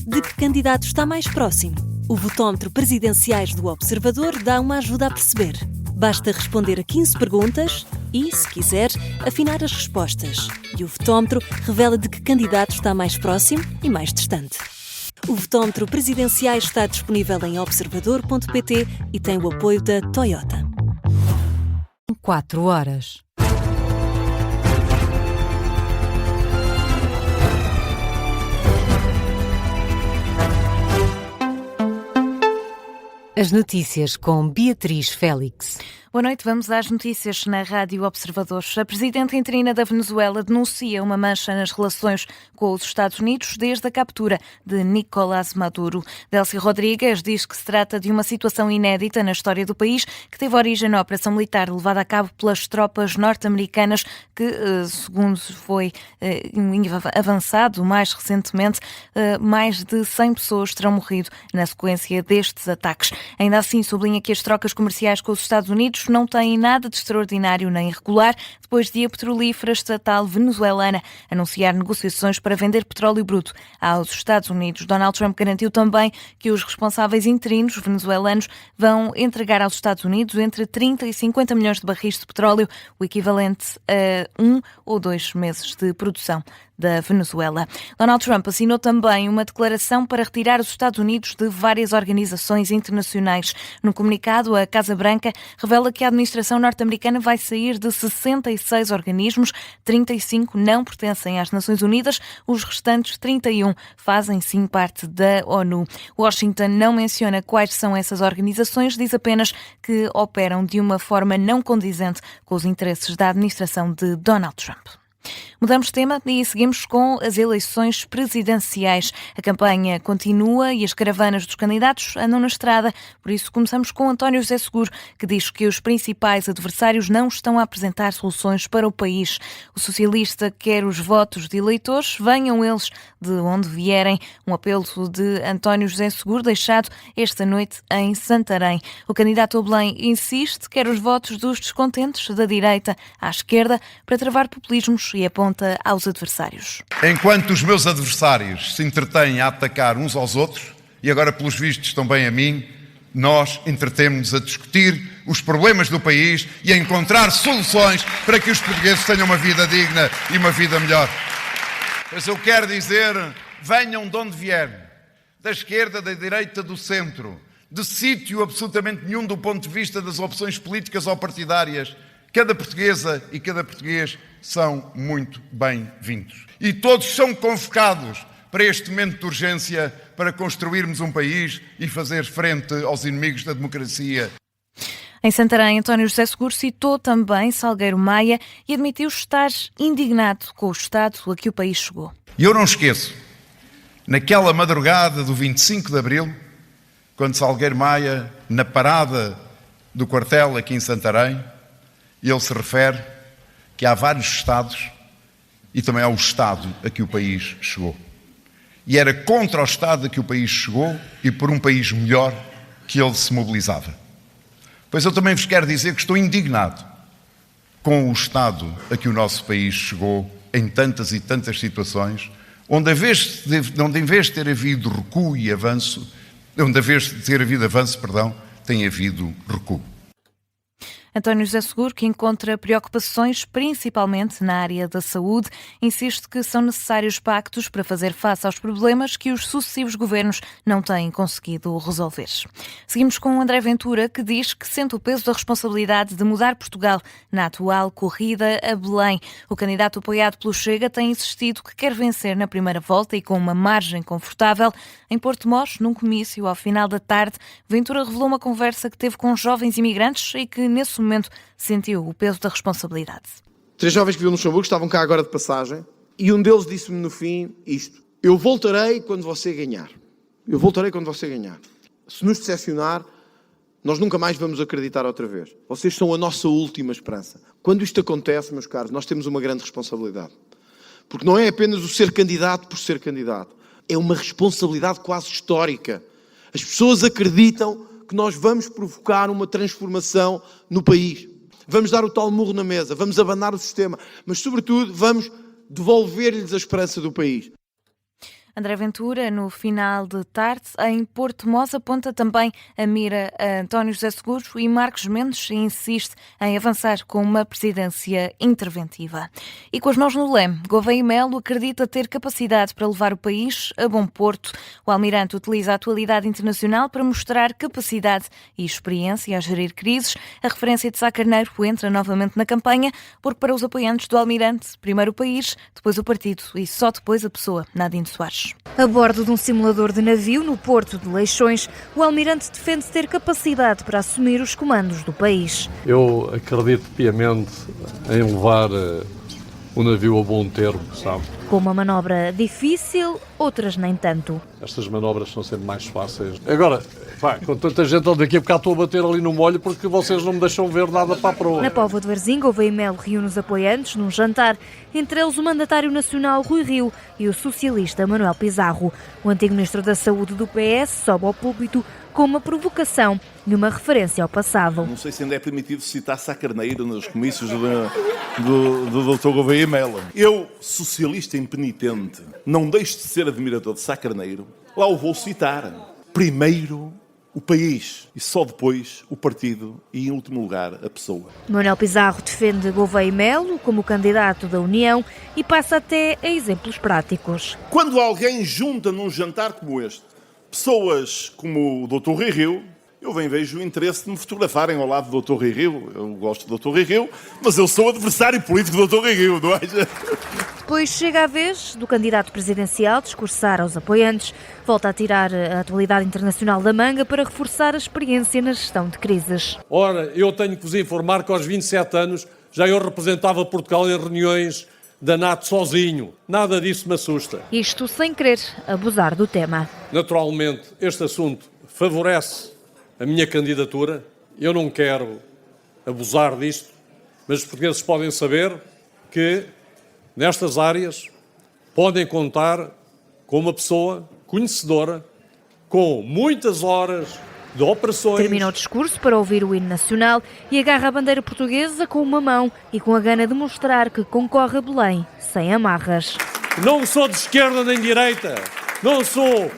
de que candidato está mais próximo? O votómetro Presidenciais do Observador dá uma ajuda a perceber. Basta responder a 15 perguntas e, se quiser, afinar as respostas. E o votómetro revela de que candidato está mais próximo e mais distante. O votómetro Presidenciais está disponível em observador.pt e tem o apoio da Toyota. 4 horas. As notícias com Beatriz Félix. Boa noite, vamos às notícias na Rádio Observador. A presidenta interina da Venezuela denuncia uma mancha nas relações com os Estados Unidos desde a captura de Nicolás Maduro. Delcy Rodrigues diz que se trata de uma situação inédita na história do país, que teve origem na operação militar levada a cabo pelas tropas norte-americanas, que, segundo foi avançado mais recentemente, mais de 100 pessoas terão morrido na sequência destes ataques. Ainda assim, sublinha que as trocas comerciais com os Estados Unidos não têm nada de extraordinário nem irregular, depois de a petrolífera estatal venezuelana anunciar negociações para vender petróleo bruto aos Estados Unidos. Donald Trump garantiu também que os responsáveis interinos venezuelanos vão entregar aos Estados Unidos entre 30 e 50 milhões de barris de petróleo, o equivalente a 1 ou 2 meses de produção da Venezuela. Donald Trump assinou também uma declaração para retirar os Estados Unidos de várias organizações internacionais. No comunicado, a Casa Branca revela que a administração norte-americana vai sair de 66 organismos, 35 não pertencem às Nações Unidas, os restantes 31 fazem sim parte da ONU. Washington não menciona quais são essas organizações, diz apenas que operam de uma forma não condizente com os interesses da administração de Donald Trump. Mudamos de tema e seguimos com as eleições presidenciais. A campanha continua e as caravanas dos candidatos andam na estrada. Por isso começamos com António José Seguro, que diz que os principais adversários não estão a apresentar soluções para o país. O socialista quer os votos de eleitores, venham eles de onde vierem. Um apelo de António José Seguro deixado esta noite em Santarém. O candidato a Belém insiste, quer os votos dos descontentes da direita à esquerda para travar populismos e aponta aos adversários. Enquanto os meus adversários se entretêm a atacar uns aos outros, e agora pelos vistos também a mim, nós entretemos-nos a discutir os problemas do país e a encontrar soluções para que os portugueses tenham uma vida digna e uma vida melhor. Mas eu quero dizer, venham de onde vierem, da esquerda, da direita, do centro, de sítio absolutamente nenhum do ponto de vista das opções políticas ou partidárias. Cada portuguesa e cada português são muito bem-vindos. E todos são convocados para este momento de urgência para construirmos um país e fazer frente aos inimigos da democracia. Em Santarém, António José Seguro citou também Salgueiro Maia e admitiu estar indignado com o estado a que o país chegou. E eu não esqueço, naquela madrugada do 25 de Abril, quando Salgueiro Maia, na parada do quartel aqui em Santarém, ele se refere que há vários estados e também há o estado a que o país chegou. E era contra o estado a que o país chegou e por um país melhor que ele se mobilizava. Pois eu também vos quero dizer que estou indignado com o estado a que o nosso país chegou em tantas e tantas situações, onde em vez de ter havido recuo e avanço, tem havido recuo. António José Seguro, que encontra preocupações principalmente na área da saúde, insiste que são necessários pactos para fazer face aos problemas que os sucessivos governos não têm conseguido resolver. Seguimos com André Ventura, que diz que sente o peso da responsabilidade de mudar Portugal na atual corrida a Belém. O candidato apoiado pelo Chega tem insistido que quer vencer na primeira volta e com uma margem confortável. Em Porto-Mós, num comício ao final da tarde, Ventura revelou uma conversa que teve com jovens imigrantes e que, nesse momento, sentiu o peso da responsabilidade. 3 jovens que viviam no Luxemburgo estavam cá agora de passagem e um deles disse-me no fim isto: eu voltarei quando você ganhar. Eu voltarei quando você ganhar. Se nos decepcionar, nós nunca mais vamos acreditar outra vez. Vocês são a nossa última esperança. Quando isto acontece, meus caros, nós temos uma grande responsabilidade. Porque não é apenas o ser candidato por ser candidato. É uma responsabilidade quase histórica. As pessoas acreditam que nós vamos provocar uma transformação no país. Vamos dar o tal murro na mesa, vamos abanar o sistema, mas, sobretudo, vamos devolver-lhes a esperança do país. André Ventura, no final de tarde, em Porto Mós, aponta também a mira a António José Seguro e Marcos Mendes insiste em avançar com uma presidência interventiva. E com as mãos no leme, Gouveia Melo acredita ter capacidade para levar o país a bom porto. O almirante utiliza a atualidade internacional para mostrar capacidade e experiência a gerir crises. A referência de Sá Carneiro entra novamente na campanha, porque para os apoiantes do almirante, primeiro o país, depois o partido e só depois a pessoa, Nadine Soares. A bordo de um simulador de navio no porto de Leixões, o almirante defende ter capacidade para assumir os comandos do país. Eu acredito piamente em levar o navio a bom termo, sabe? Com uma manobra difícil, outras nem tanto. Estas manobras são sempre mais fáceis. Agora, com tanta gente, daqui a bocado estou a bater ali no molho porque vocês não me deixam ver nada para a proa. Na Póvoa de Varzim, Gouveia Melo reúne os apoiantes num jantar, entre eles o mandatário nacional Rui Rio e o socialista Manuel Pizarro. O antigo ministro da Saúde do PS sobe ao púlpito com uma provocação e uma referência ao passado. Não sei se ainda é permitido citar Sá Carneiro nos comícios do Dr. Gouveia Melo. Eu, socialista impenitente, não deixo de ser admirador de Sá Carneiro, lá o vou citar. Primeiro o país e só depois o partido e, em último lugar, a pessoa. Manuel Pizarro defende Gouveia Melo como candidato da União e passa até a exemplos práticos. Quando alguém junta num jantar como este pessoas como o Dr. Rui Rio, eu vejo o interesse de me fotografarem ao lado do Dr. Rui Rio. Eu gosto do Dr. Rui Rio, mas eu sou adversário político do Dr. Rui Rio, não é? Depois chega a vez do candidato presidencial discursar aos apoiantes, volta a tirar a atualidade internacional da manga para reforçar a experiência na gestão de crises. Ora, eu tenho que vos informar que aos 27 anos já eu representava Portugal em reuniões da NATO sozinho. Nada disso me assusta. Isto sem querer abusar do tema. Naturalmente, este assunto favorece a minha candidatura. Eu não quero abusar disto, mas os portugueses podem saber que nestas áreas podem contar com uma pessoa conhecedora, com muitas horas de operações. Termina o discurso para ouvir o hino nacional e agarra a bandeira portuguesa com uma mão e com a gana de mostrar que concorre a Belém sem amarras. Não sou de esquerda nem de direita, não sou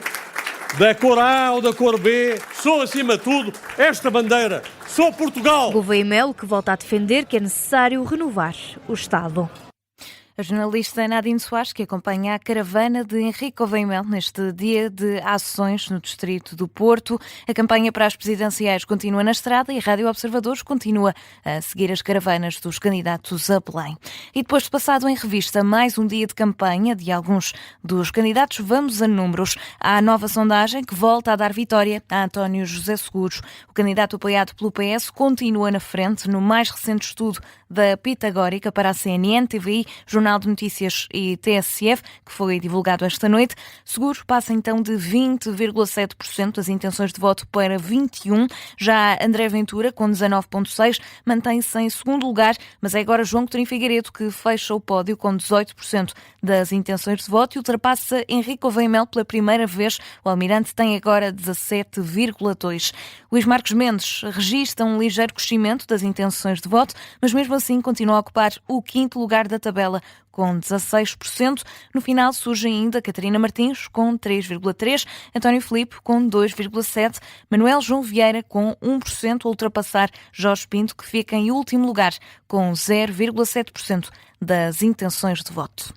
da cor A ou da cor B, sou acima de tudo esta bandeira, sou Portugal. Gouveia Melo que volta a defender que é necessário renovar o Estado. A jornalista Nadine Soares, que acompanha a caravana de Henrique Gouveia Melo neste dia de ações no distrito do Porto. A campanha para as presidenciais continua na estrada e a Rádio Observadores continua a seguir as caravanas dos candidatos a Belém. E depois de passado em revista mais um dia de campanha de alguns dos candidatos, vamos a números. Há a nova sondagem que volta a dar vitória a António José Seguro. O candidato apoiado pelo PS continua na frente no mais recente estudo da Pitagórica para a CNN, TVI, Jornal de Notícias e TSF, que foi divulgado esta noite. Seguro passa então de 20,7% das intenções de voto para 21%. Já André Ventura, com 19,6%, mantém-se em segundo lugar, mas é agora João Coutinho Figueiredo que fecha o pódio com 18% das intenções de voto e ultrapassa Henrique Gouveia Melo pela primeira vez. O almirante tem agora 17,2%. Luís Marcos Mendes registra um ligeiro crescimento das intenções de voto, mas mesmo assim continua a ocupar o quinto lugar da tabela com 16%. No final surge ainda Catarina Martins com 3,3%, António Filipe com 2,7%, Manuel João Vieira com 1%, a ultrapassar Jorge Pinto, que fica em último lugar com 0,7% das intenções de voto.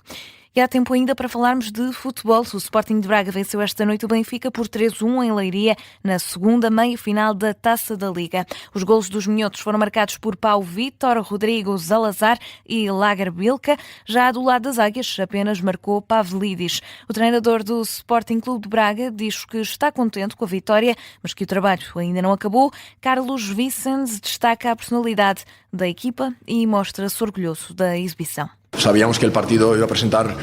E há tempo ainda para falarmos de futebol. O Sporting de Braga venceu esta noite o Benfica por 3-1 em Leiria, na segunda meia-final da Taça da Liga. Os golos dos minhotos foram marcados por Pau Vítor, Rodrigo Zalazar e Lagerbilka. Já do lado das águias, apenas marcou Pavlidis. O treinador do Sporting Clube de Braga diz que está contente com a vitória, mas que o trabalho ainda não acabou. Carlos Vicens destaca a personalidade da equipa e mostra-se orgulhoso da exibição. Sabíamos que o partido ia apresentar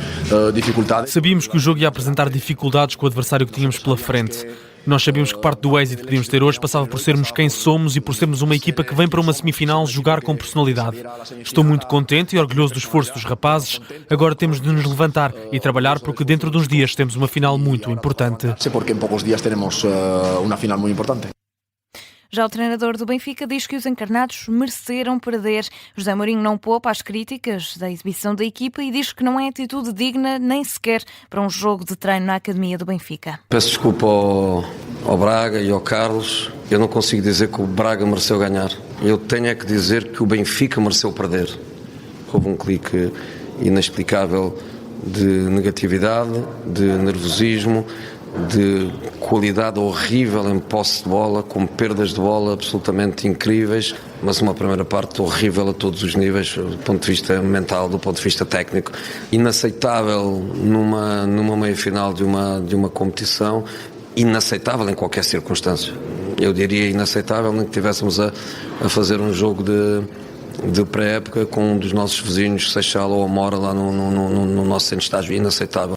dificuldades. Sabíamos que o jogo ia apresentar dificuldades com o adversário que tínhamos pela frente. Nós sabíamos que parte do êxito que podíamos ter hoje passava por sermos quem somos e por sermos uma equipa que vem para uma semifinal jogar com personalidade. Estou muito contente e orgulhoso do esforço dos rapazes. Agora temos de nos levantar e trabalhar porque dentro de uns dias temos uma final muito importante. Porque em poucos dias teremos uma final muito importante. Já o treinador do Benfica diz que os encarnados mereceram perder. José Mourinho não poupa as críticas da exibição da equipa e diz que não é atitude digna nem sequer para um jogo de treino na academia do Benfica. Peço desculpa ao Braga e ao Carlos. Eu não consigo dizer que o Braga mereceu ganhar. Eu tenho é que dizer que o Benfica mereceu perder. Houve um clique inexplicável de negatividade, de nervosismo, de qualidade horrível em posse de bola, com perdas de bola absolutamente incríveis, mas uma primeira parte horrível a todos os níveis, do ponto de vista mental, do ponto de vista técnico. Inaceitável numa meia-final de uma competição, inaceitável em qualquer circunstância. Eu diria inaceitável nem que estivéssemos a fazer um jogo de pré-época com um dos nossos vizinhos, Seixal ou Amora, lá no nosso centro de estágio. Inaceitável.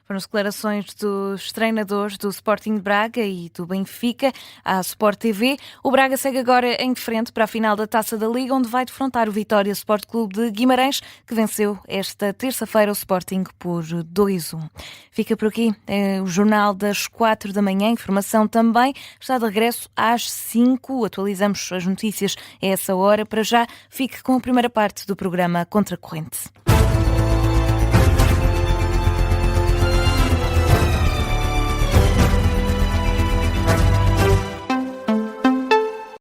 Foram as declarações dos treinadores do Sporting de Braga e do Benfica à Sport TV. O Braga segue agora em frente para a final da Taça da Liga, onde vai defrontar o Vitória Sport Clube de Guimarães, que venceu esta terça-feira o Sporting por 2-1. Fica por aqui o Jornal das 4 da manhã. Informação também está de regresso às 5. Atualizamos as notícias a essa hora. Para já, fique com a primeira parte do programa Contra a Corrente.